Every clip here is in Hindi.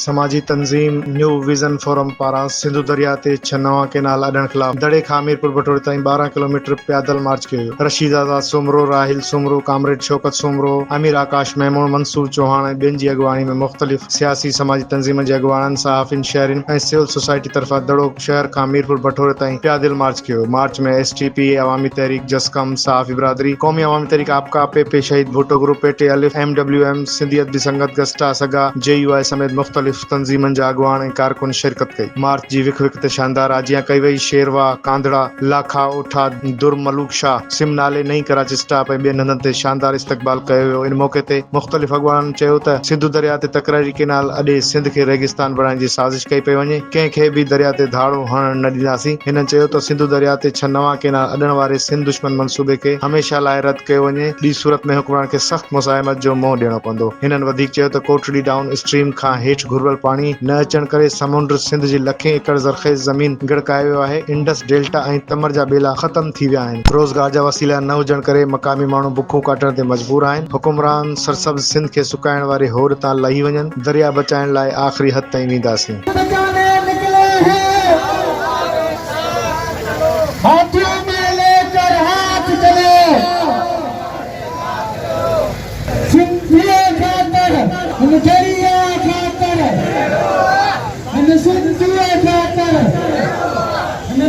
समाजी तंज़ीम न्यू विज़न फोरम पारां सिंधु दरिया ते नवां केनाल अॾण ख़िलाफ़ दड़े खां हमीरपुर बटोड़े ताईं 12 किलोमीटर पैदल मार्च कयो वियो। रशीद आज़ाद सुमरो, राहिल सुमरो, कामरेड शौकत सुमरो, अमीर आकाश मेमून, मंसूर चौहान ऐं ॿियनि जी अॻुवाणी में मुख़्तलिफ़ सियासी समाजी तंज़ीमनि जे अॻुवाणनि, सहाफ़ियुनि, शहरियुनि ऐं सिविल सोसाइटी तरफ़ां दड़ो शहर खां हमीरपुर बटोड़े ताईं पैदल मार्च कयो। मार्च में STP, अवामी तहरीक जसकम, सहाफ़ी बिरादरी, क़ौमी अवामी तहरीक आपका, पेपे शहीद भुट्टो ग्रुप, पेटे अलिफ, MWM, सिंधियत बि संगत, गस्टा सगा, JUI समेत मुख़्तलिफ़ तंज़ीमनि जा अॻुवान ऐं कारकुन शिरकत कई। मार्च जी विख विख ते शानदार आजियां कई वई। शेरवा, कांधड़ा, लाखा, ओठा, दुर मलूक शाह, सिम नाले, नई कराची स्टाफ ऐं ॿियनि हंधनि ते शानदार इस्तक़बाल कयो वियो। इन मौक़े ते मुख़्तलिफ़ अॻुवाननि चयो त सिंधु दरिया ते तकरारी केनाल अॾे सिंध खे रेगिस्तान बणाइण जी साज़िश कई पई वञे। कंहिंखे बि दरिया ते धाड़ो हणण न ॾींदासीं। हिननि चयो त सिंधु दरिया ते नवां केनाल अॾण वारे सिंध दुश्मन मंसूबे खे हमेशह लाइ रद्द कयो वञे। ॿी सूरत में हुक्मरान खे सख़्त मुज़ाहिमत जो मुंहुं ॾियणो पवंदो। हिननि वधीक चयो त कोटड़ी डाउन स्ट्रीम खां हेठि घुरबल पाणी न अचण करे समुंड सिंध जी लखें एकड़ ज़रख़ेज़ ज़मीन गड़काए वियो आहे। इंडस डेल्टा ऐं तमर जा ॿेला ख़तम थी विया आहिनि। रोज़गार जा वसीला न हुजण करे मक़ामी माण्हू बुखूं काटण ते मजबूर आहिनि। हुकुमरान सरसब्ज़ सिंध खे सुकाइण वारे होड़ तां लही वञनि। दरिया बचाइण लाइ आख़िरी हद ताईं वेंदासीं।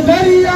दरिया